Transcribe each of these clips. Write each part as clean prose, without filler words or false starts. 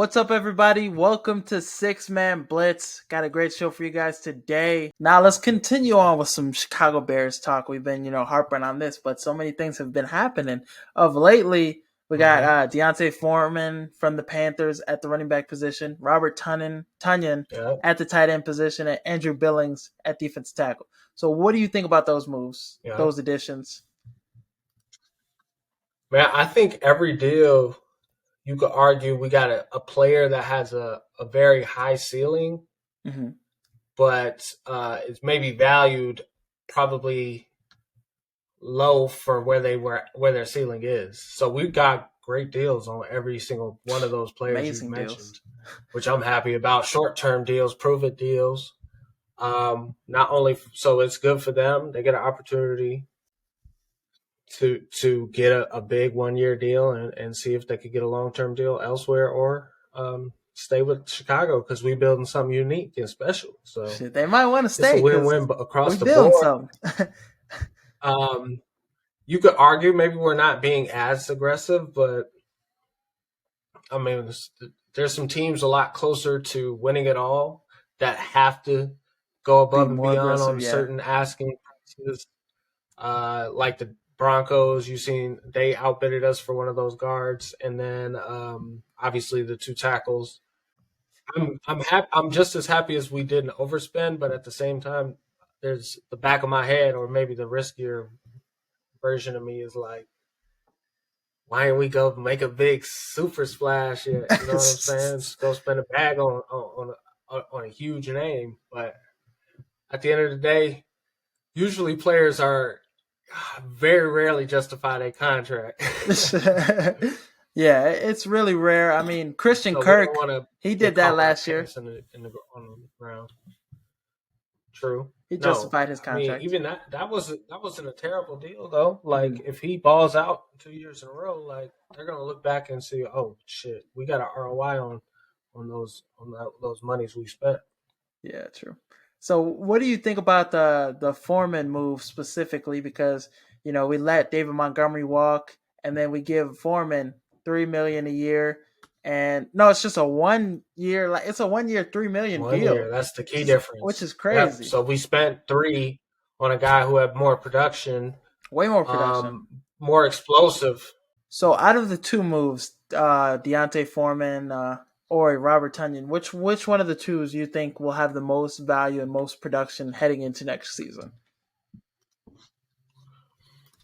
What's up, everybody? Welcome to Six Man Blitz. Got a great show for you guys today. Now, let's continue on with some Chicago Bears talk. We've been, harping on this, but so many things have been happening. Of lately, we got Deontay Foreman from the Panthers at the running back position, Robert Tunyon at the tight end position, and Andrew Billings at defensive tackle. So, what do you think about those moves, those additions? Man, I think every deal you could argue we got a player that has a very high ceiling, but it's maybe valued probably low for where their ceiling is. So we've got great deals on every single one of those players you've mentioned, which I'm happy about. Short-term deals, prove-it deals. Not only so it's good for them, they get an opportunity to get a big 1-year deal and see if they could get a long-term deal elsewhere or stay with Chicago because we're building something unique and special. So they might want to stay. It's a win-win across the board. You could argue maybe we're not being as aggressive, but I mean, there's some teams a lot closer to winning it all that have to go above and beyond on certain asking prices, like the Broncos. You've seen they outbidded us for one of those guards, and then obviously the two tackles. I'm happy. I'm just as happy as we didn't overspend, but at the same time, there's the back of my head, or maybe the riskier version of me is like, why didn't we go make a big super splash yet? You know what I'm saying? Just go spend a bag on a huge name, but at the end of the day, usually players are very rarely justify their contract. Yeah, it's really rare. I mean, Christian Kirk, he did that last year. On the ground. True. He justified his contract. I mean, even that wasn't a terrible deal though. Like if he balls out 2 years in a row, like they're gonna look back and see, oh shit, we got an ROI on those monies we spent. Yeah, true. So, what do you think about the Foreman move specifically? Because we let David Montgomery walk, and then we give Foreman $3 million a year. And no, it's just a 1 year. Like it's a 1 year, $3 million deal. Year. That's the key difference, which is crazy. Yep. So we spent $3 on a guy who had more production, way more production, more explosive. So out of the two moves, Deontay Foreman or Robert Tunyon, which one of the two do you think will have the most value and most production heading into next season?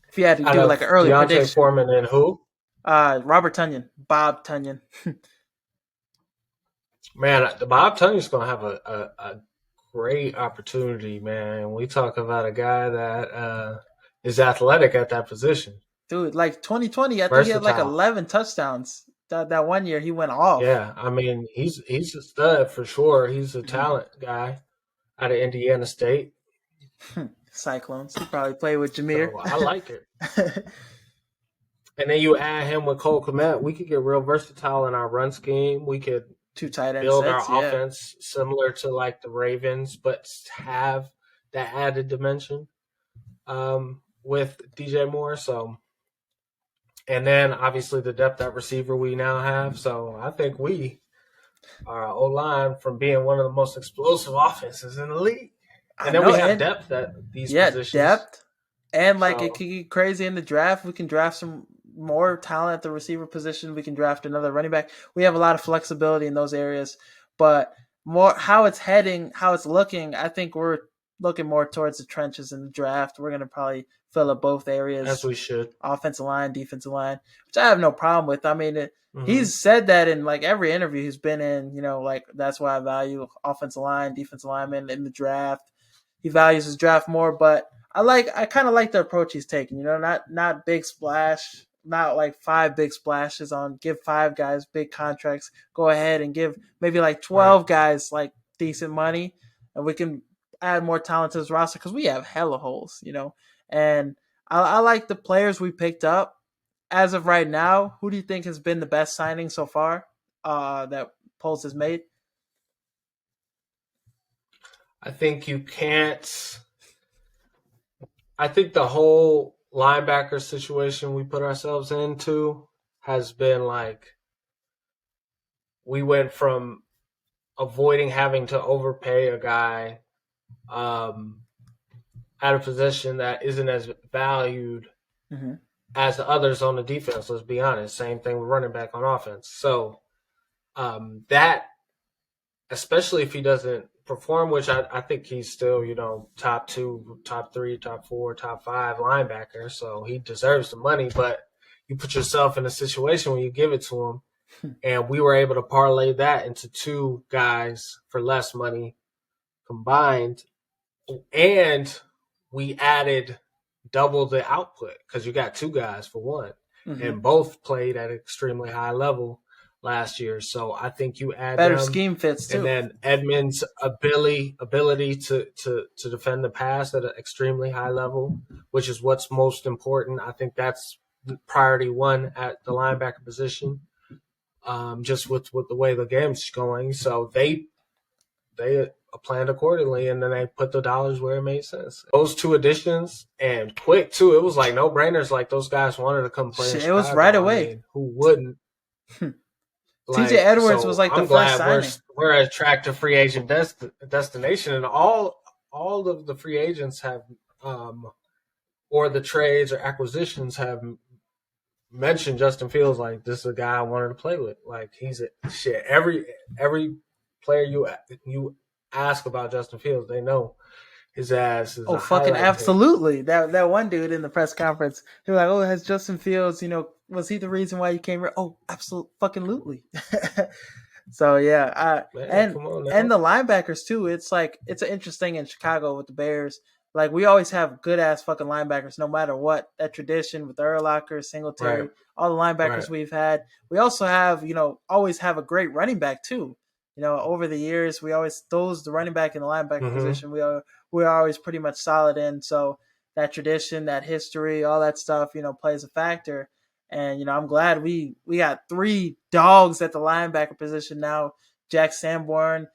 If you had to do like an early Deontay prediction. Foreman and who? Robert Tunyon, Bob Tunyon. Man, the Bob Tunyon's going to have a great opportunity, man. We talk about a guy that is athletic at that position. Dude, like 2020, I think he had like 11 touchdowns. That 1 year he went off. Yeah, I mean, he's a stud for sure. He's a talent guy out of Indiana State. Cyclones. He probably played with Jameer. So I like it. And then you add him with Cole Kmet, we could get real versatile in our run scheme. We could two tight end build sets, our offense similar to like the Ravens, but have that added dimension with DJ Moore. So, and then obviously the depth at receiver we now have. So I think we are O-line from being one of the most explosive offenses in the league. And then we have depth at these positions. Yeah, depth. And like it could get crazy in the draft. We can draft some more talent at the receiver position. We can draft another running back. We have a lot of flexibility in those areas. But more how it's heading, how it's looking, I think we're looking more towards the trenches in the draft. We're going to probably fill up both areas. As we should. Offensive line, defensive line, which I have no problem with. I mean, he's said that in like every interview he's been in, like that's why I value offensive line, defensive linemen in the draft. He values his draft more, but I kind of like the approach he's taking, not big splash, not like 5 big splashes on give 5 guys big contracts, go ahead and give maybe like 12 guys like decent money, and we can add more talent to this roster because we have hella holes, and I like the players we picked up. As of right now, who do you think has been the best signing so far that Poles has made? I think you can't. I think the whole linebacker situation we put ourselves into has been like we went from avoiding having to overpay a guy at a position that isn't as valued as the others on the defense. Let's be honest. Same thing with running back on offense. So that, especially if he doesn't perform, which I think he's still, top 2, top 3, top 4, top 5 linebacker. So he deserves the money, but you put yourself in a situation when you give it to him. And we were able to parlay that into 2 guys for less money combined. And we added double the output because you got 2 guys for 1. And both played at an extremely high level last year. So I think you add better them, scheme fits too. And then Edmonds' ability to defend the pass at an extremely high level, which is what's most important. I think that's priority 1 at the linebacker position. Just with the way the game's going. So they planned accordingly, and then they put the dollars where it made sense. Those 2 additions, and quick too. It was like no brainers. Like those guys wanted to come play. It was right away. I mean, who wouldn't? TJ Edwards was like the first signing. We're an attractive free agent destination, and all of the free agents have, or the trades or acquisitions have mentioned Justin Fields like this is a guy I wanted to play with. Like he's a shit. Every player you ask about Justin Fields, they know his ass is. Oh, fucking absolutely! That one dude in the press conference, he was like, "Oh, has Justin Fields? Was he the reason why you came here?" Oh, absolutely, fucking lootly. So yeah, and the linebackers too. It's like it's an interesting in Chicago with the Bears. Like we always have good ass fucking linebackers, no matter what. That tradition with Urlacher, Singletary, all the linebackers we've had. We also have, always have a great running back too. Over the years, we always the running back and the linebacker position. We are always pretty much solid in. So that tradition, that history, all that stuff, plays a factor. And I'm glad we got 3 dogs at the linebacker position now. Jack Sanborn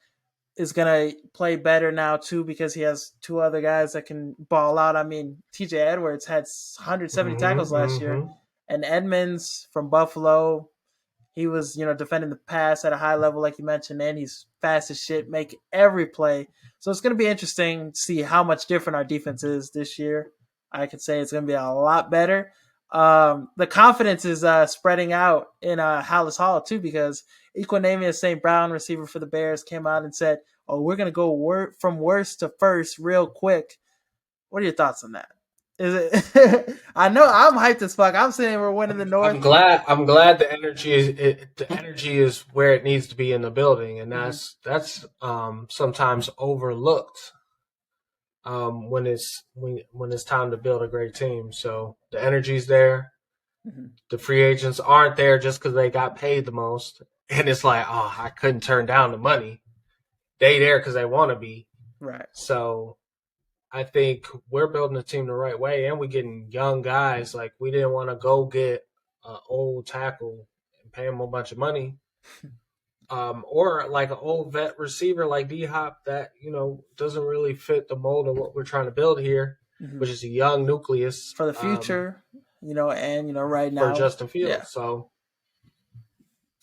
is going to play better now too because he has 2 other guys that can ball out. I mean, TJ Edwards had 170 tackles last year, and Edmonds from Buffalo, he was, defending the pass at a high level, like you mentioned, and he's fast as shit, make every play. So it's going to be interesting to see how much different our defense is this year. I could say it's going to be a lot better. The confidence is spreading out in Hallis Hall too, because Equanimeous St. Brown, receiver for the Bears, came out and said, "Oh, we're gonna go from worst to first real quick." What are your thoughts on that? Is it? I know I'm hyped as fuck. I'm saying we're winning the North. I'm glad the energy is where it needs to be in the building, and that's sometimes overlooked. When it's time to build a great team. So the energy's there. The free agents aren't there just because they got paid the most. And it's like, oh, I couldn't turn down the money. They there because they want to be. Right. So I think we're building the team the right way, and we're getting young guys. Like we didn't want to go get an old tackle and pay him a bunch of money. Or like an old vet receiver like D-Hop that, doesn't really fit the mold of what we're trying to build here, which is a young nucleus. For the future, and, right now. For Justin Fields. Yeah. So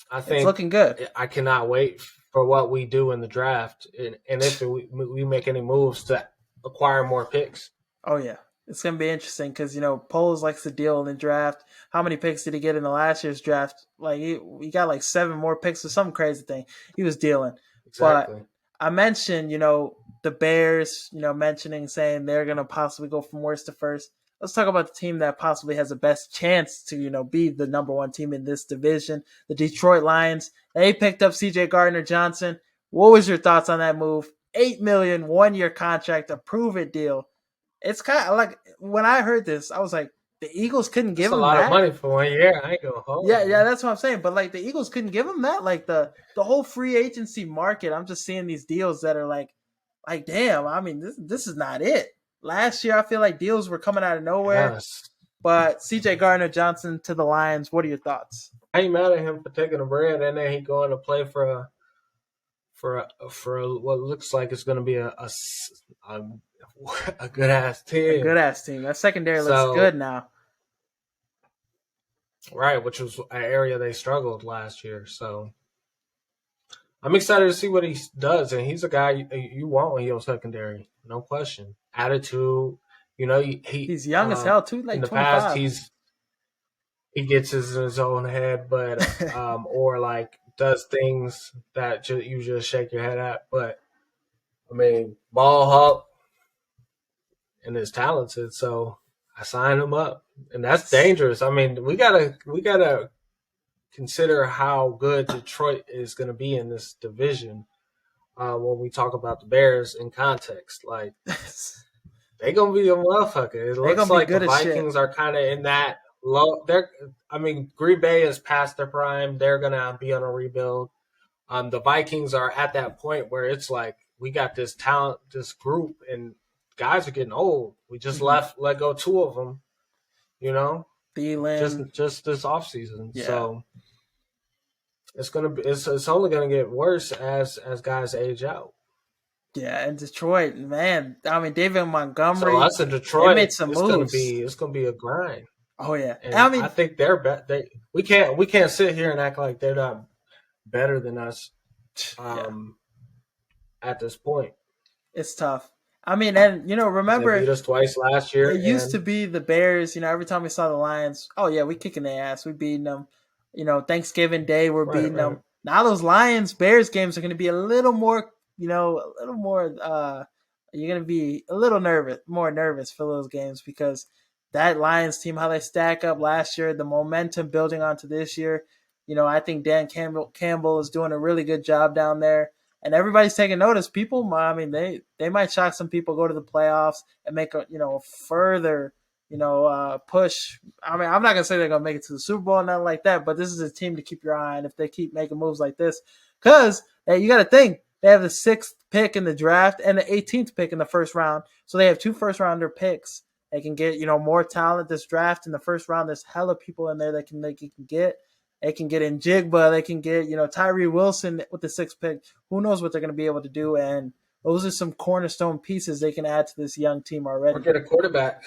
I think it's looking good. I cannot wait for what we do in the draft. And if we make any moves to acquire more picks. Oh, yeah. It's going to be interesting because, Poles likes to deal in the draft. How many picks did he get in the last year's draft? Like, he got like 7 more picks or some crazy thing. He was dealing. Exactly. But I mentioned, the Bears, saying they're going to possibly go from worst to first. Let's talk about the team that possibly has the best chance to, be the number 1 team in this division, the Detroit Lions. They picked up C.J. Gardner-Johnson. What was your thoughts on that move? $8 million, 1-year contract, a prove-it deal. It's kind of like when I heard this, I was like, the Eagles couldn't give him that. That's a lot of money for 1 year. I ain't gonna hold. Yeah, that's what I'm saying. But like the Eagles couldn't give him that. Like the whole free agency market, I'm just seeing these deals that are like damn. I mean, this is not it. Last year, I feel like deals were coming out of nowhere. Yes. But C.J. Gardner-Johnson to the Lions. What are your thoughts? I ain't mad at him for taking the bread, and then he going to play for what looks like it's going to be a good ass team. A good ass team. That secondary looks good now. Right, which was an area they struggled last year. So I'm excited to see what he does, and he's a guy you want when you're secondary, no question. Attitude, he He's young as hell too, in like the past 25. he gets in his own head, but or like does things that you just shake your head at. But I mean, ball hawk and is talented, so I signed him up, and that's dangerous. I mean, we gotta consider how good Detroit is going to be in this division when we talk about the Bears in context. Like they gonna be a motherfucker. It They're looks gonna be like the good as shit. Vikings are kind of in that low. I mean, Green Bay is past their prime. They're gonna be on a rebuild. The Vikings are at that point where it's like we got this talent, this group, and guys are getting old. We just Mm-hmm. let go two of them. You know, just Thielen, just this offseason. yeah. So it's only gonna get worse as guys age out. Yeah, and Detroit, man. I mean, David So Montgomery, us in they Detroit, made some it's gonna moves. be it's gonna be a grind, Oh yeah, I and I mean, think they're They we can't sit here and act like they're not better than us yeah, um, at this point it's tough. I mean, and because they beat remember us twice last year, it used to and be the Bears. Every time we saw the Lions, oh yeah, we kicking their ass. We beating them. Thanksgiving Day, we're right, beating right. them. Now those Lions Bears games are going to be a little more. A little more. You're going to be a little more nervous for those games because that Lions team, how they stack up last year, the momentum building onto this year. I think Dan Campbell is doing a really good job down there, and everybody's taking notice. People, I mean, they might shock some people, go to the playoffs and make a further push. I mean, I'm not gonna say they're gonna make it to the Super Bowl or nothing like that, but this is a team to keep your eye on if they keep making moves like this. Because you got to think they have the 6th pick in the draft and the 18th pick in the first round, so they have 2 first-rounder picks. They can get more talent this draft in the first round. There's hella people in there that can get. They can get in Jigba. They can get Tyree Wilson with the 6th pick. Who knows what they're going to be able to do? And those are some cornerstone pieces they can add to this young team Or already. get a quarterback.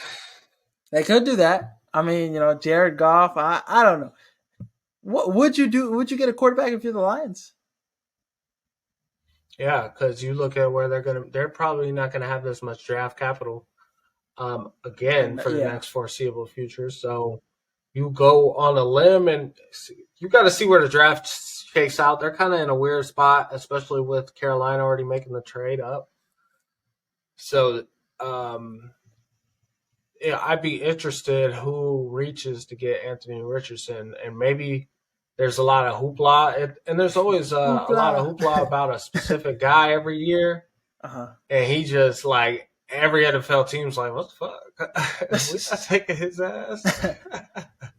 They could do that. I mean, Jared Goff. I don't know. What would you do? Would you get a quarterback if you're the Lions? Yeah, because you look at where they're probably not gonna have this much draft capital again And for the yeah, next foreseeable future. So you go on a limb, and you got to see where the draft shakes out. They're kind of in a weird spot, especially with Carolina already making the trade up. So, yeah, I'd be interested who reaches to get Anthony Richardson, and maybe there's a lot of hoopla, and there's always a lot of hoopla. hoopla about a specific guy every year, Uh and he just like every NFL team's like, what the fuck? We huh. not taking his ass.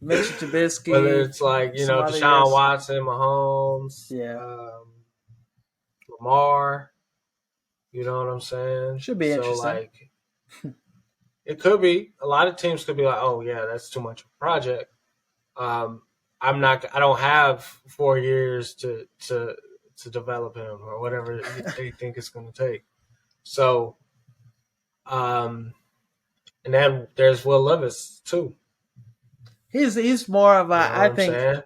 Mitch Whether Trubisky, it's like some other Deshaun years. Watson, Mahomes, Yeah, Lamar, you know what I'm saying? should be So interesting. like it could be a lot of teams could be like, oh yeah, that's too much of a project. Um, I'm not. I don't have 4 years to develop him or whatever they think it's going to take. So, um, and then there's Will Levis too. He's more of You a. know what I I'm think saying?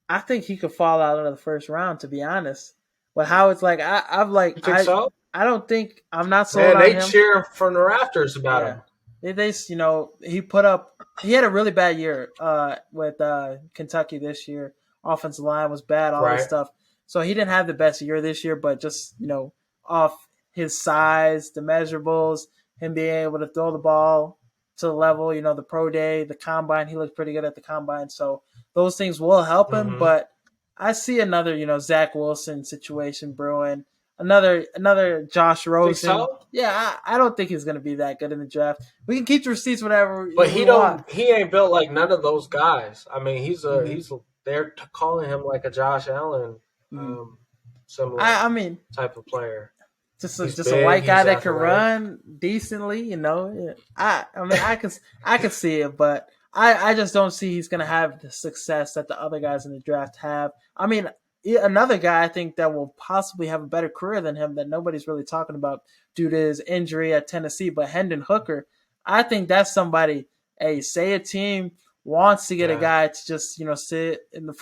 I think he could fall out of the first round. To be honest, but how it's like I'm like You think so? I don't think I'm not sold Man, on they him. cheer from the rafters about Yeah, him. he put up. He had a really bad year with Kentucky this year. Offensive line was bad, all this Right. stuff. So he didn't have the best year this year, but just off his size, the measurables, him being able to throw the ball to the level, the pro day, the combine, he looked pretty good at the combine. So those things will help him, Mm-hmm. but I see another, Zach Wilson situation brewing. Another Josh Think Rosen. so? Yeah, I don't think he's going to be that good in the draft. We can keep the receipts whenever But we want. he ain't built like none of those guys. I mean, Mm-hmm. they're calling him like a Josh Allen, Mm-hmm. um, similar I mean, type of player. He's just a big, white guy he's that can athletic. run decently. Yeah. I mean, I can see it, but I just don't see he's going to have the success that the other guys in the draft have. I mean, another guy I think that will possibly have a better career than him that nobody's really talking about due to his injury at Tennessee, but Hendon Hooker. I think that's somebody. Hey, say a team wants to get a Yeah. guy to just sit in the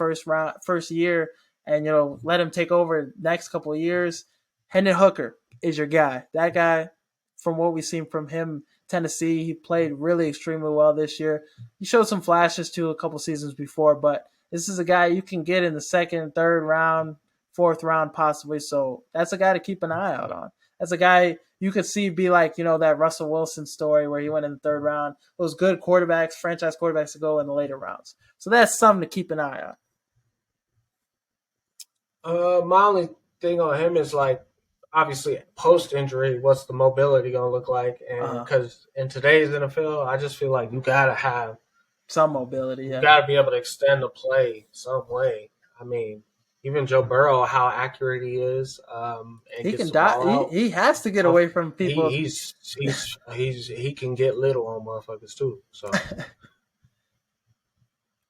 first year and let him take over next couple of years. Hendon Hooker is your guy. That guy, from what we've seen from him, Tennessee, he played really extremely well this year. He showed some flashes too a couple seasons before, but this is a guy you can get in the second, third round, fourth round possibly. So that's a guy to keep an eye out on. That's a guy you could see be like, that Russell Wilson story where he went in the third round. Those good quarterbacks, franchise quarterbacks to go in the later rounds. So that's something to keep an eye on. My only thing on him is like, obviously post injury, what's the mobility going to look like? And because in today's NFL, I just feel like you got to have some mobility. You got to be able to extend the play some way. I mean, even Joe Burrow, how accurate he is, and he can die. He has to get away from people. He can get little on motherfuckers too. So,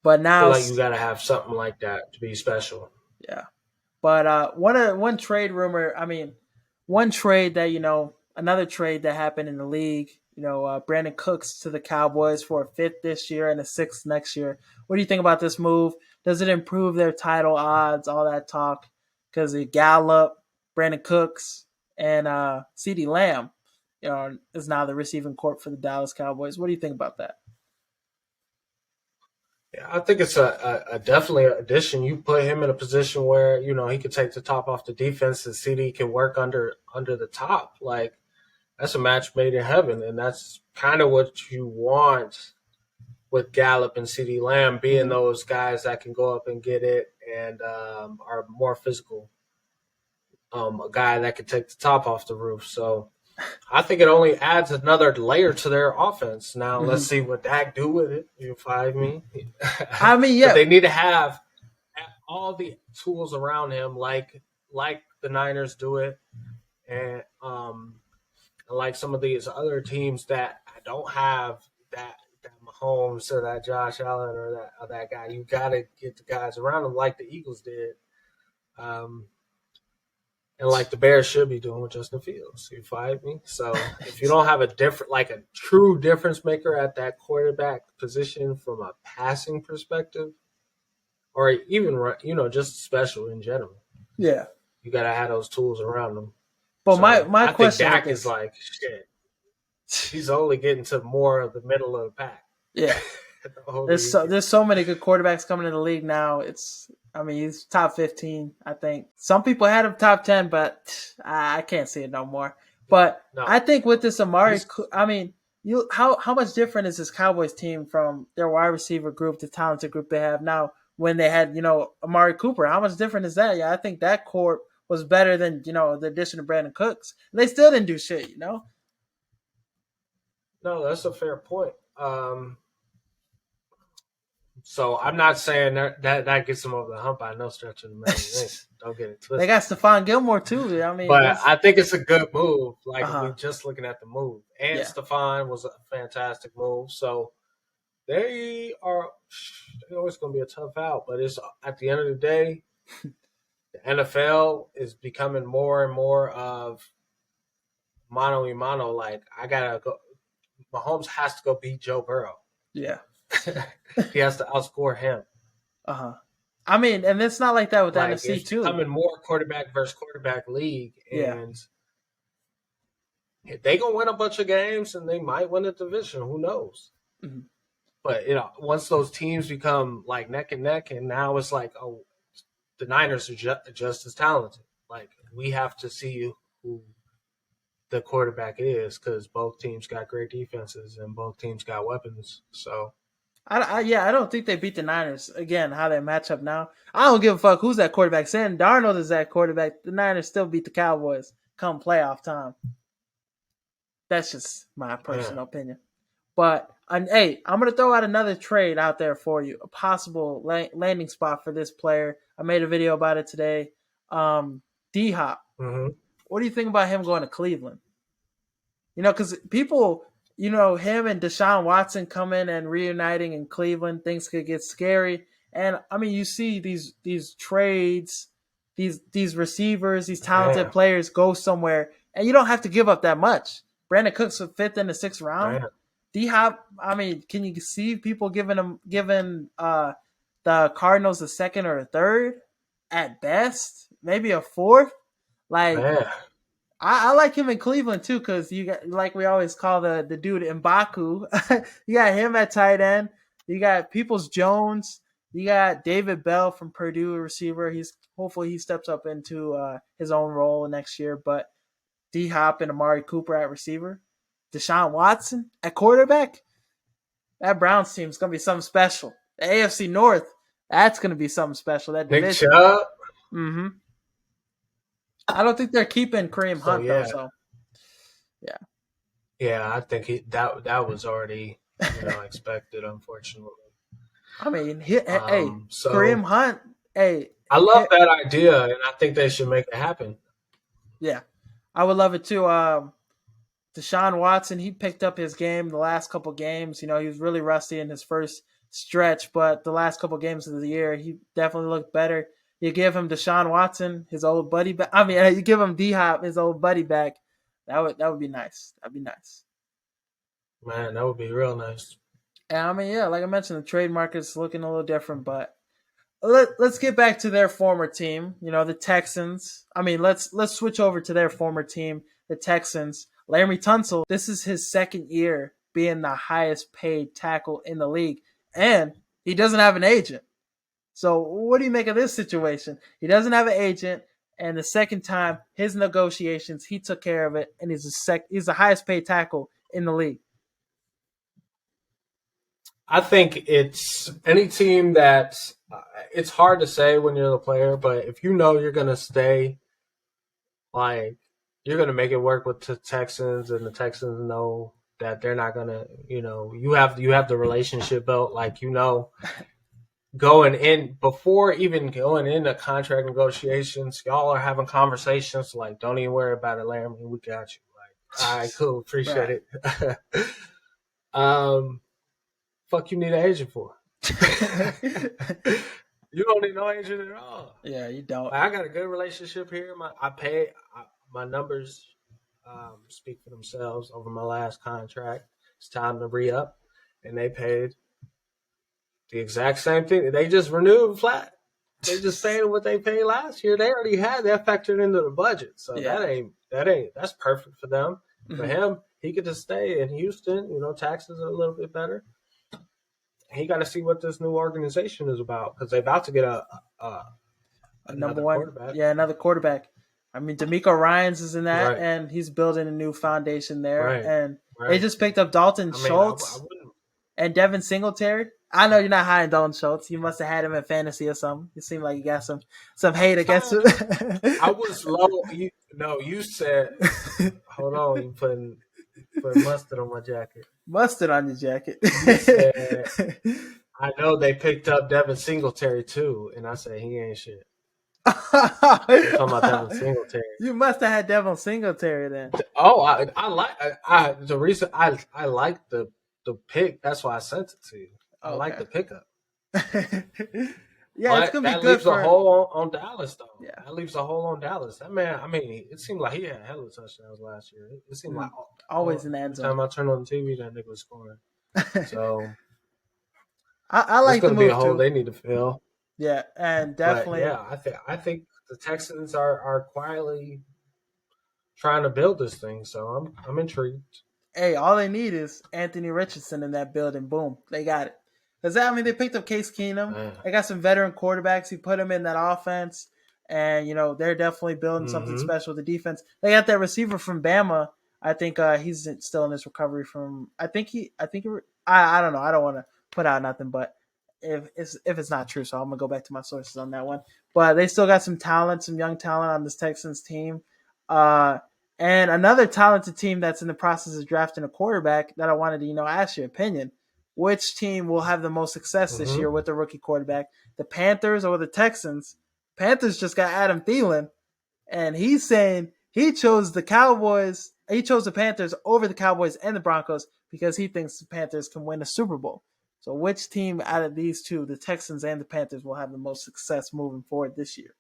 but now I feel like you got to have something like that to be special. Yeah, but one trade rumor. I mean, one trade that another trade that happened in the league. Brandon Cooks to the Cowboys for a 5th this year and a 6th next year. What do you think about this move? Does it improve their title odds? All that talk because Gallup, Brandon Cooks, and CeeDee Lamb, is now the receiving corp for the Dallas Cowboys. What do you think about that? Yeah, I think it's a definitely an addition. You put him in a position where he could take the top off the defense, and CeeDee can work under the top. Like, that's a match made in heaven, and that's kind of what you want with Gallup and CeeDee Lamb being those guys that can go up and get it and are more physical. A guy that can take the top off the roof. So I think it only adds another layer to their offense. Now let's see what Dak do with it. You follow me? I mean, yeah, but they need to have all the tools around him, like the Niners do it, and like some of these other teams that don't have that Mahomes or that Josh Allen or that guy. You got to get the guys around them like the Eagles did, and like the Bears should be doing with Justin Fields. You follow me? So if you don't have a true difference maker at that quarterback position from a passing perspective, or even just special in general, yeah, you got to have those tools around them. But so my question think Dak is like shit. He's only getting to more of the middle of the pack. Yeah, there's so many good quarterbacks coming in the league now. He's top 15. I think some people had him top 10, but I can't see it no more. But no. I think with this Amari, how much different is this Cowboys team from their wide receiver group, the talented group they have now? When they had Amari Cooper, how much different is that? Yeah, I think that core was better than the addition of Brandon Cooks. They still didn't do shit, No, that's a fair point. So I'm not saying that gets them over the hump by no stretch of the imagination. Don't get it twisted. They got Stephon Gilmore too. But I think it's a good move. Like we're just looking at the move, and Stephon was a fantastic move. So they are always going to be a tough out. But it's at the end of the day, the NFL is becoming more and more of mano a mano. Like I gotta go. Mahomes has to go beat Joe Burrow. Yeah. He has to outscore him. And it's not like that with NFC it's too. It's becoming more quarterback versus quarterback league, and they gonna win a bunch of games, and they might win a division. Who knows? Mm-hmm. But once those teams become like neck and neck, and now it's like, oh, the Niners are just as talented. Like we have to see who the quarterback is because both teams got great defenses and both teams got weapons. So. I don't think they beat the Niners. Again, how they match up now. I don't give a fuck who's that quarterback. Sam Darnold is that quarterback. The Niners still beat the Cowboys come playoff time. That's just my personal opinion. But, hey, I'm going to throw out another trade out there for you. A possible landing spot for this player. I made a video about it today. D-Hop. Mm-hmm. What do you think about him going to Cleveland? Because people... him and Deshaun Watson coming and reuniting in Cleveland, things could get scary. And you see these trades, these receivers, these talented players go somewhere, and you don't have to give up that much. Brandon Cooks was 5th in the 6th round. D-Hop, can you see people giving the Cardinals a 2nd or a 3rd at best, maybe a fourth. Like Man. I like him in Cleveland too, because you got, like we always call the dude M'Baku. You got him at tight end. You got Peoples Jones. You got David Bell from Purdue, receiver. He's hopefully he steps up into his own role next year. But D Hop and Amari Cooper at receiver. Deshaun Watson at quarterback. That Browns team is gonna be something special. The AFC North, that's gonna be something special. That Nick division. Chubb. Mm-hmm. I don't think they're keeping Kareem Hunt though. So yeah. Yeah, I think that was already expected, unfortunately. I mean, hey, So Kareem Hunt. Hey, I love that idea, and I think they should make it happen. Yeah, I would love it too. Deshaun Watson, he picked up his game the last couple games. He was really rusty in his first stretch, but the last couple games of the year, he definitely looked better. You give him Deshaun Watson, his old buddy back. I mean, you give him D Hop, his old buddy back. That would be nice. That'd be nice. Man, that would be real nice. And I mean, yeah, like I mentioned, the trade market's looking a little different, but let's get back to their former team. The Texans. I mean, let's switch over to their former team, the Texans. Laremy Tunsil, this is his second year being the highest paid tackle in the league, and he doesn't have an agent. So what do you make of this situation? He doesn't have an agent, and the second time, his negotiations, he took care of it, and he's the highest paid tackle in the league. I think it's any team that it's hard to say when you're the player, but if you know you're going to stay, like, you're going to make it work with the Texans, and the Texans know that they're not going to, you have the relationship built, like, going in, before even going into contract negotiations, y'all are having conversations like, don't even worry about it, Larry, we got you. Like, all right, cool, appreciate it. Fuck you need an agent for? You don't need no agent at all. Yeah, you don't. I got a good relationship here. My numbers speak for themselves over my last contract. It's time to re-up, and they paid the exact same thing. They just renewed flat. They just paying what they paid last year. They already had that factored into the budget, so that's perfect for them. Mm-hmm. For him, he could just stay in Houston. Taxes are a little bit better. He got to see what this new organization is about, because they're about to get a number one quarterback. Yeah, another quarterback. I mean, D'Amico Ryans is in that, right, and he's building a new foundation there. Right, and they just picked up Dalton Schultz and Devin Singletary. I know you're not high on Dalton Schultz. You must have had him in fantasy or something. You seem like you got some hate against him. I was low. You said, hold on, you putting mustard on my jacket. Mustard on your jacket. Said, I know they picked up Devin Singletary too, and I said he ain't shit. You're talking about Devin Singletary. You must have had Devin Singletary then. Oh, I like the reason I like the pick. That's why I sent it to you. I like the pickup. Yeah, but it's gonna be that good. Leaves a hole on Dallas though. Yeah, that leaves a hole on Dallas. That man, I mean, it seemed like he had hella touchdowns last year. It seemed like always in the end zone. Every time I turn on the TV, that nigga was scoring. So I like the move be a hole too. They need to fill. Yeah, and definitely. But yeah, I think the Texans are quietly trying to build this thing. So I'm intrigued. Hey, all they need is Anthony Richardson in that building. Boom, they got it. Because, I mean, they picked up Case Keenum. Man. They got some veteran quarterbacks. He put them in that offense. And, they're definitely building something special with the defense. They got that receiver from Bama. I think he's still in his recovery from – I don't know. I don't want to put out nothing, but if it's not true, so I'm going to go back to my sources on that one. But they still got some talent, some young talent on this Texans team. And another talented team that's in the process of drafting a quarterback that I wanted to, ask your opinion. Which team will have the most success this year with the rookie quarterback? The Panthers or the Texans? Panthers just got Adam Thielen, and he's saying he chose the Cowboys. He chose the Panthers over the Cowboys and the Broncos because he thinks the Panthers can win a Super Bowl. So which team out of these two, the Texans and the Panthers, will have the most success moving forward this year?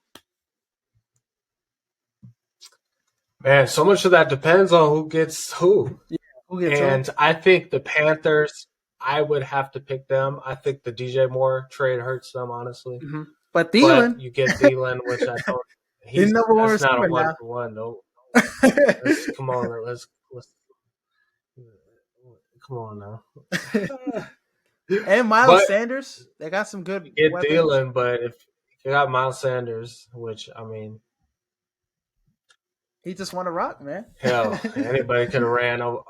Man, so much of that depends on who gets who. Yeah, who gets and who? I think the Panthers, I would have to pick them. I think the DJ Moore trade hurts them, honestly. Mm-hmm. But But Thielen, you get Thielen, which I don't. he's number one That's not a receiver now. 1-for-1 though. Come on, let's come on now. And Miles But Sanders, they got some good you get weapons. Thielen, but if you got Miles Sanders, which I mean, He just won a rock, man. hell, anybody could have ran over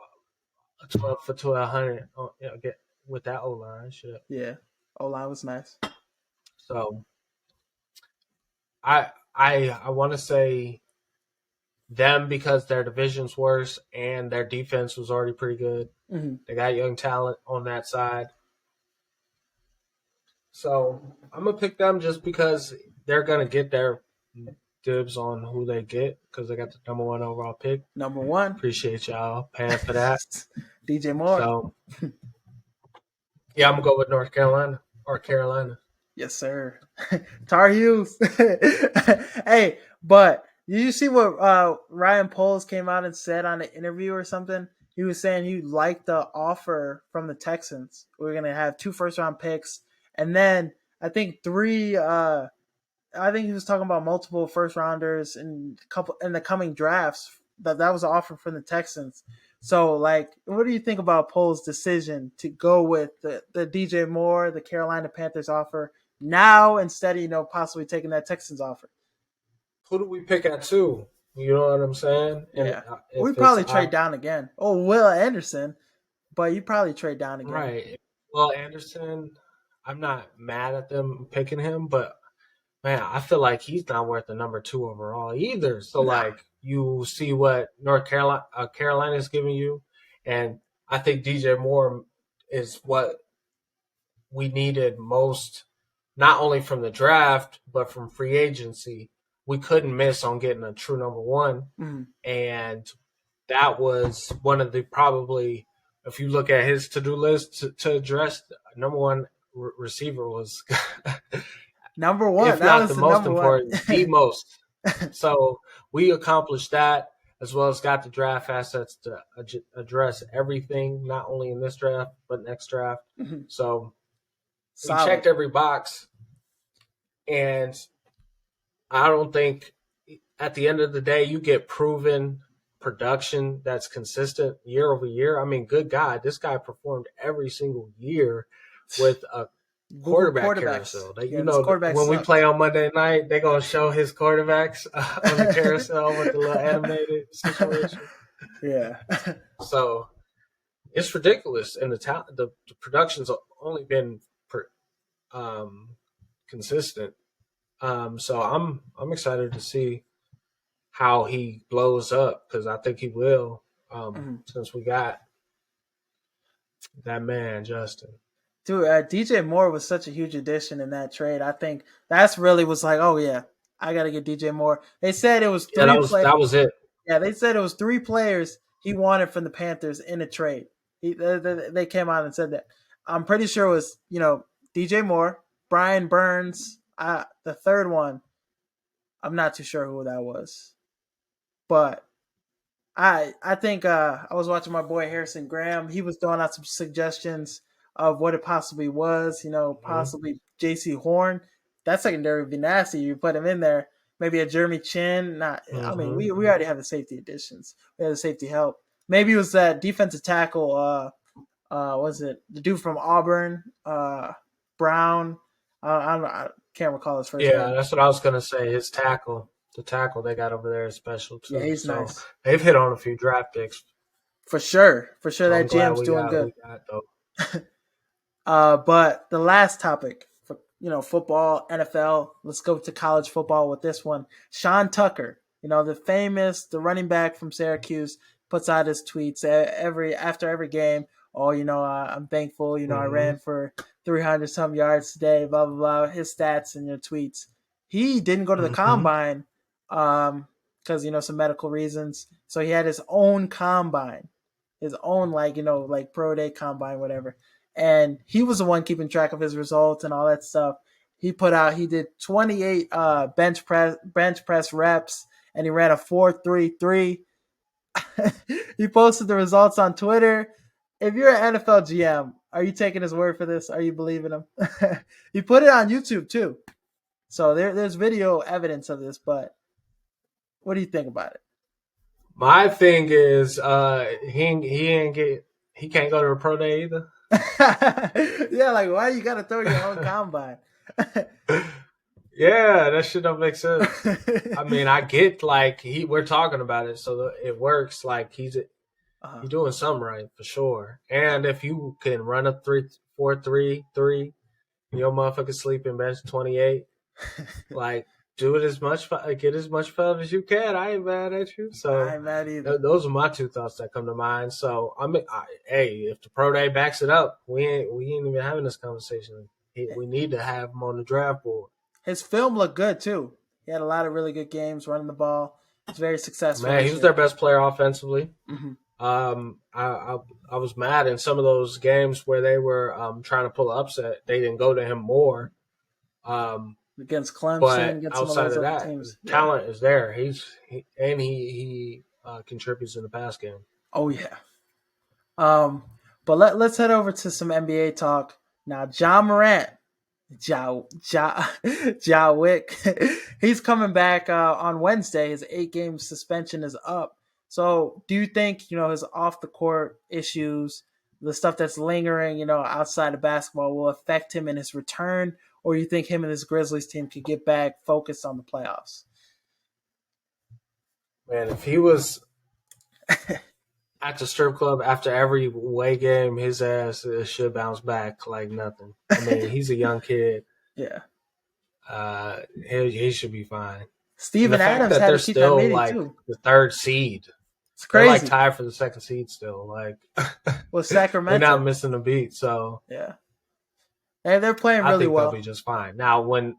12 for 1,200. Get with that O line shit. Yeah, O-line was nice. So I want to say them because their division's worse and their defense was already pretty good. Mm-hmm. They got young talent on that side. So I'm gonna pick them just because they're gonna get their dibs on who they get because they got the number 1 overall pick. Number one, Appreciate y'all paying for that. DJ Moore. So yeah, I'm gonna go with North Carolina or Carolina. Yes, sir. Tar Heels. Hey, but did you see what Ryan Poles came out and said on an interview or something? He was saying he liked the offer from the Texans. We're gonna have 2 first-round picks, and then I think 3. I think he was talking about multiple first rounders in the coming drafts. That was an offer from the Texans. So, like, what do you think about Pole's decision to go with the DJ Moore, the Carolina Panthers offer now instead of possibly taking that Texans offer? Who do we pick at 2? You know what I'm saying? Yeah, we probably trade down again. Oh, Will Anderson, but you probably trade down again, right? Well, Anderson, I'm not mad at them picking him, but man, I feel like he's not worth the number 2 overall either. So, like, you see what North Carolina is giving you, and I think DJ Moore is what we needed most, not only from the draft but from free agency. We couldn't miss on getting a true number 1, and that was one of the probably, if you look at his to-do list to address, number 1 receiver was number 1. If not the most important, the most. So we accomplished that, as well as got the draft assets to address everything, not only in this draft but next draft. Mm-hmm. So we checked every box, and I don't think at the end of the day you get proven production that's consistent year over year. I mean, good God, this guy performed every single year with a quarterback carousel. When we play on Monday night, they're going to show his quarterbacks on the carousel with the little animated situation. Yeah. So it's ridiculous. And the production's only been consistent. So I'm excited to see how he blows up, because I think he will, since we got that man, Justin. Dude, DJ Moore was such a huge addition in that trade. I think that's really was like, oh yeah, I got to get DJ Moore. They said it was 3 players. That was it. Yeah, they said it was 3 players he wanted from the Panthers in a trade. They came out and said that. I'm pretty sure it was, DJ Moore, Brian Burns, the third one. I'm not too sure who that was. But I think I was watching my boy Harrison Graham. He was throwing out some suggestions of what it possibly was, possibly J.C. Horn. That secondary would be nasty. You put him in there. Maybe a Jeremy Chin. I mean, we already have the safety additions. We have the safety help. Maybe it was that defensive tackle. Was it the dude from Auburn? Brown. I can't recall his first name. Yeah, that's what I was gonna say. His tackle, the tackle they got over there is special too. Yeah, he's nice. They've hit on a few draft picks. For sure. That GM's doing good. But the last topic for football, NFL. Let's go to college football with this one. Sean Tucker, the running back from Syracuse, puts out his tweets after every game. Oh, I'm thankful. I ran for 300 some yards today. Blah blah blah. His stats and your tweets. He didn't go to the combine because some medical reasons. So he had his own combine, his own like pro day combine, whatever. And he was the one keeping track of his results and all that stuff. He did 28 bench press reps, and he ran a 4.33. He posted the results on Twitter. If you're an NFL GM, are you taking his word for this? Are you believing him? He put it on YouTube too. So there's video evidence of this, but what do you think about it? My thing is, he can't go to a pro day either. Yeah, like why you gotta throw your own combine? Yeah, that shit don't make sense. I mean, I get like we're talking about it, so it works. Like he's doing something right for sure. And if you can run a 3-4-3-3, your motherfucker sleeping bench 28, like do it get as much fun as you can. I ain't mad at you. I So ain't mad either. those are my two thoughts that come to mind. So hey, if the pro day backs it up, we ain't even having this conversation. We need to have him on the draft board. His film looked good too. He had a lot of really good games running the ball. He's very successful. Man, he was their best player offensively. Mm-hmm. I was mad in some of those games where they were trying to pull an upset. They didn't go to him more. Against Clemson, but against outside some of of those that, teams, talent is there. He contributes in the pass game. Oh yeah. But let's head over to some NBA talk now. John Morant, Ja Wick, he's coming back on Wednesday. His 8-game suspension is up. So, do you think his off the court issues, the stuff that's lingering, outside of basketball, will affect him in his return, or you think him and his Grizzlies team could get back focused on the playoffs? Man, if he was at the strip club after every away game, his ass should bounce back like nothing. I mean, he's a young kid. Yeah. He should be fine. Steven Adams had to keep that meeting too. The third seed. It's crazy. They're like tied for the second seed still. Like, well, Sacramento. They're not missing a beat. So yeah, and they're playing really well. They'll be just fine. Now, when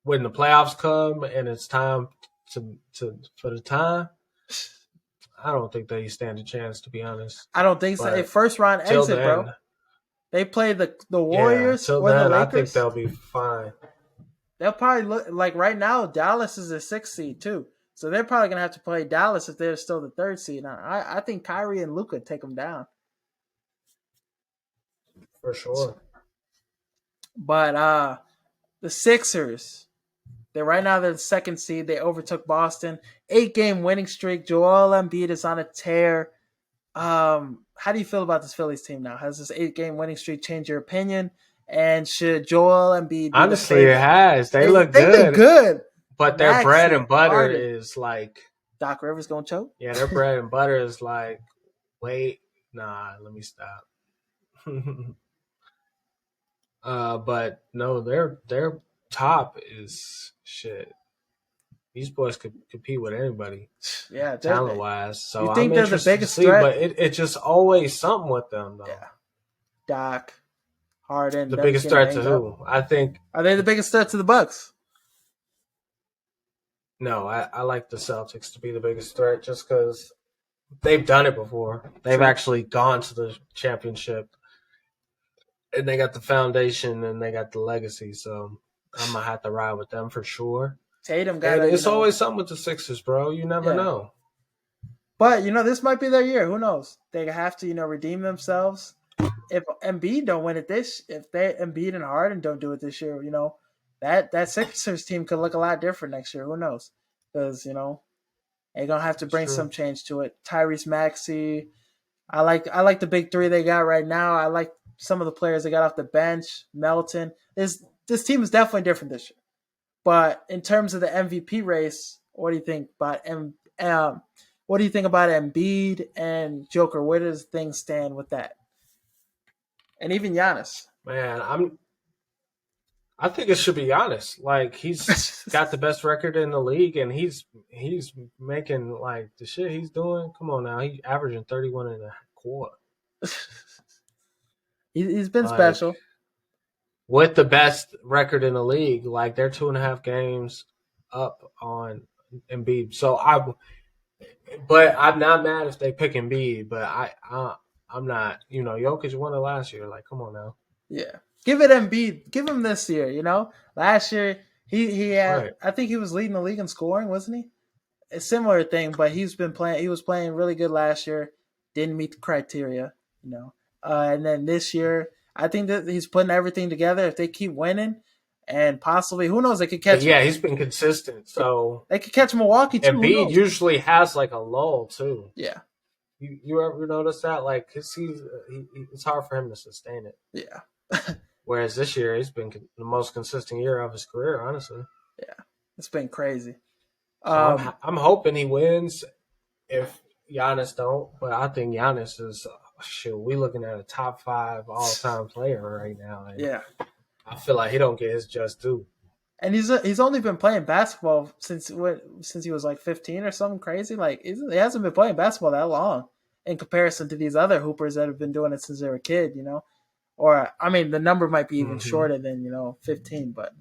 the playoffs come and it's time for the time, I don't think they stand a chance. To be honest, I don't think so. First round exit, bro. They play the Warriors or the Lakers. I think they'll be fine. They'll probably look like right now. Dallas is a 6th seed too, so they're probably gonna have to play Dallas if they're still the 3rd seed. I think Kyrie and Luka take them down for sure. But the Sixers, they're the 2nd seed. They overtook Boston. 8-game winning streak. Joel Embiid is on a tear. How do you feel about this Phillies team now? Has this 8-game winning streak changed your opinion? And should Joel Embiid be honestly, it has. They look good. They look good. But their bread and butter is like Doc Rivers gonna choke? Yeah, their bread and butter is like, wait, nah, let me stop. But no, their top is shit. These boys could compete with anybody. Yeah, talent wise. So you think they're the biggest threat? But it's just always something with them though. Yeah. Doc, Harden. The biggest threat to who? I think. Are they the biggest threat to the Bucks? No, I like the Celtics to be the biggest threat just because they've done it before. They've actually gone to the championship. And they got the foundation and they got the legacy. So I'm going to have to ride with them for sure. Tatum got it. It's always something with the Sixers, bro. You never know. But, this might be their year. Who knows? They have to, redeem themselves. If Embiid don't win it Embiid and Harden don't do it this year, that Sixers team could look a lot different next year. Who knows? Because, they're going to have to bring some change to it. Tyrese Maxey. I like the big three they got right now. I like some of the players they got off the bench. Melton. This team is definitely different this year. But in terms of the MVP race, what do you think about Embiid and Joker? Where does things stand with that? And even Giannis. Man, I think it should be Giannis. Like he's got the best record in the league, and he's making like the shit he's doing. Come on now, he's averaging 31 and a quarter. He's been special. With the best record in the league, like they're 2.5 games up on Embiid. So but I'm not mad if they pick Embiid. But I'm not. Jokic won it last year. Like, come on now. Yeah, give it Embiid. Give him this year. Last year he had. Right. I think he was leading the league in scoring, wasn't he? A similar thing, but he was playing really good last year. Didn't meet the criteria. And then this year, I think that he's putting everything together. If they keep winning, and possibly who knows, they could catch. But yeah, he's been consistent. So they could catch Milwaukee too. Who Embiid knows? usually has like a lull too. Yeah. You ever notice that? Like, it's hard for him to sustain it. Yeah. Whereas this year, he's been the most consistent year of his career, honestly. Yeah, it's been crazy. So I'm hoping he wins. If Giannis don't, but I think Giannis is shoot. We looking at a top 5 all time player right now. And yeah, I feel like he don't get his just due. And he's only been playing basketball since he was like 15 or something crazy. Like he hasn't been playing basketball that long in comparison to these other hoopers that have been doing it since they were a kid. Or I mean, the number might be even shorter than 15. But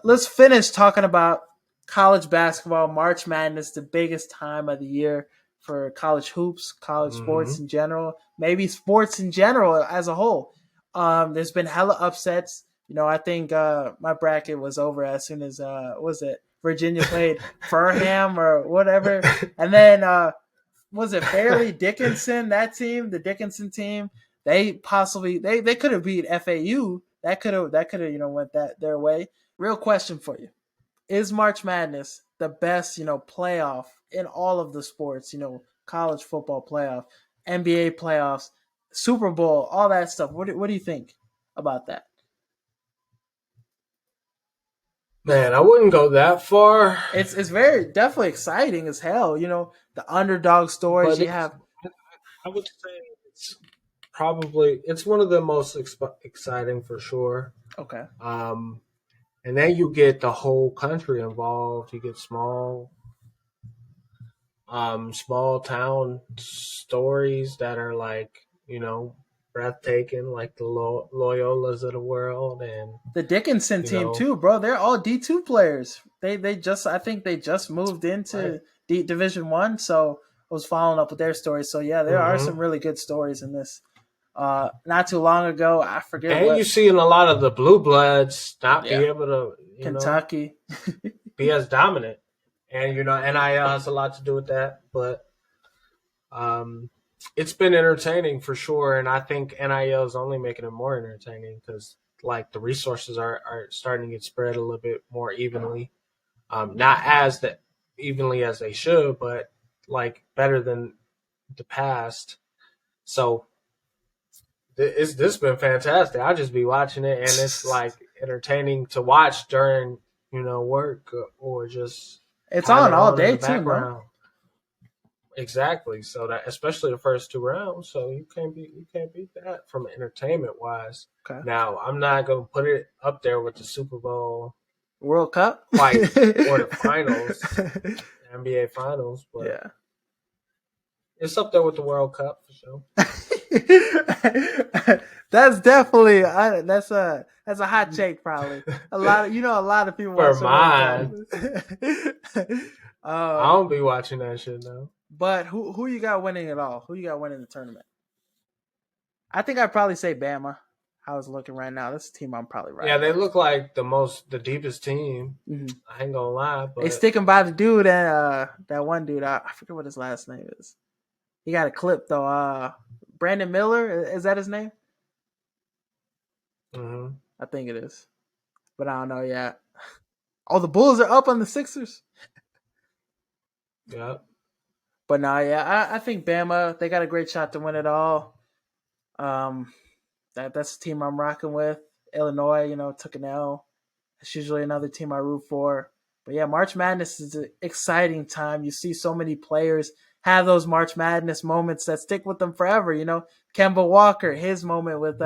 let's finish talking about college basketball. March Madness, the biggest time of the year for college hoops, college sports in general, maybe sports in general as a whole. There's been hella upsets. I think my bracket was over as soon as was it Virginia played Furham or whatever, and then was it Fairleigh Dickinson? That team, the Dickinson team, they could have beat FAU. That could have went their way. Real question for you: is March Madness the best playoff in all of the sports? College football playoff, NBA playoffs, Super Bowl, all that stuff. What do you think about that? Man, I wouldn't go that far. It's very definitely exciting as hell. The underdog stories you have. I would say it's one of the most exciting for sure. Okay. And then you get the whole country involved. You get small town stories that are like breathtaking, like the Loyolas of the world, and the Dickinson team too, bro. They're all D2 players. I think they just moved into Division 1, so I was following up with their stories. So yeah, there are some really good stories in this. Not too long ago, I forget. And you see in a lot of the blue bloods not be able to Kentucky be as dominant, and NIL has a lot to do with that, but it's been entertaining for sure, and I think NIL is only making it more entertaining because like the resources are starting to get spread a little bit more evenly, not as evenly as they should, but like better than the past. So this has been fantastic. I'll just be watching it, and it's like entertaining to watch during work or just it's on all day too, no? Exactly. So that especially the first 2 rounds, so you can't beat that from entertainment wise. Okay. Now I'm not gonna put it up there with the Super Bowl, World Cup, fight or the finals, NBA finals, but yeah, it's up there with the World Cup for sure. That's definitely that's a hot take probably. A lot of people for mine. I don't be watching that shit though. But who you got winning it all? Who you got winning the tournament? I think I'd probably say Bama. How it's looking right now, this team I'm probably right. Yeah, they look like the deepest team. I ain't gonna lie, but they sticking by the dude and that one dude. I forget what his last name is. He got a clip though. Brandon Miller, is that his name? I think it is, but I don't know yet. Oh, the Bulls are up on the Sixers. Yeah. But no, yeah, I think Bama, they got a great shot to win it all. That's the team I'm rocking with. Illinois, took an L. It's usually another team I root for. But yeah, March Madness is an exciting time. You see so many players have those March Madness moments that stick with them forever. Kemba Walker, his moment with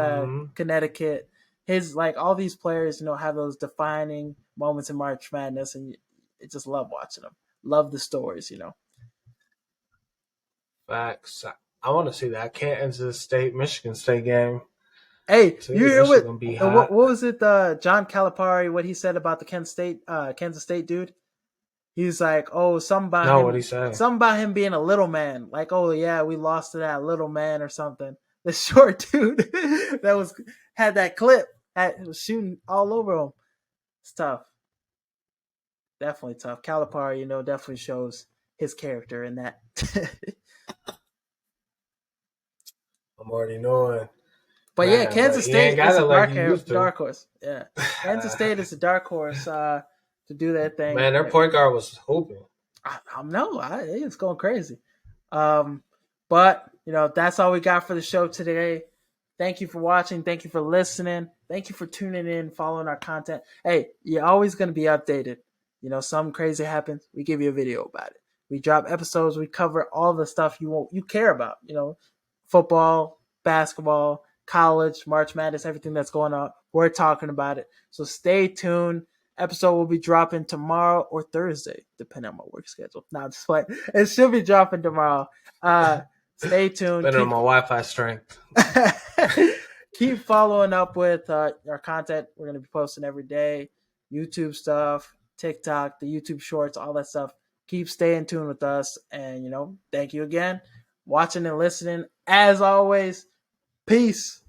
Connecticut. His all these players, have those defining moments in March Madness, and you just love watching them. Love the stories, Facts. I want to see that Kansas State Michigan State game. Hey, you hear what was it? John Calipari, what he said about the Kansas State dude? He's like, oh, something about him being a little man. Like, oh yeah, we lost to that little man or something. The short dude that had that clip was shooting all over him. It's tough. Definitely tough. Calipari, definitely shows his character in that. I'm already knowing. But yeah, Man, but Kansas he ain't State is got a it like he used to. dark horse. Yeah, Kansas State is a dark horse to do that thing. Man, their point guard was hooping. I know. It's going crazy. But that's all we got for the show today. Thank you for watching. Thank you for listening. Thank you for tuning in, following our content. Hey, you're always going to be updated. Something crazy happens, we give you a video about it. We drop episodes. We cover all the stuff you care about. Football, basketball, college, March Madness, everything that's going on. We're talking about it. So stay tuned. Episode will be dropping tomorrow or Thursday, depending on my work schedule. No, just like it should be dropping tomorrow. Stay tuned. Depending on my Wi-Fi strength. Keep following up with our content. We're going to be posting every day. YouTube stuff, TikTok, the YouTube shorts, all that stuff. Keep staying tuned with us. And, thank you again. Watching and listening. As always, peace.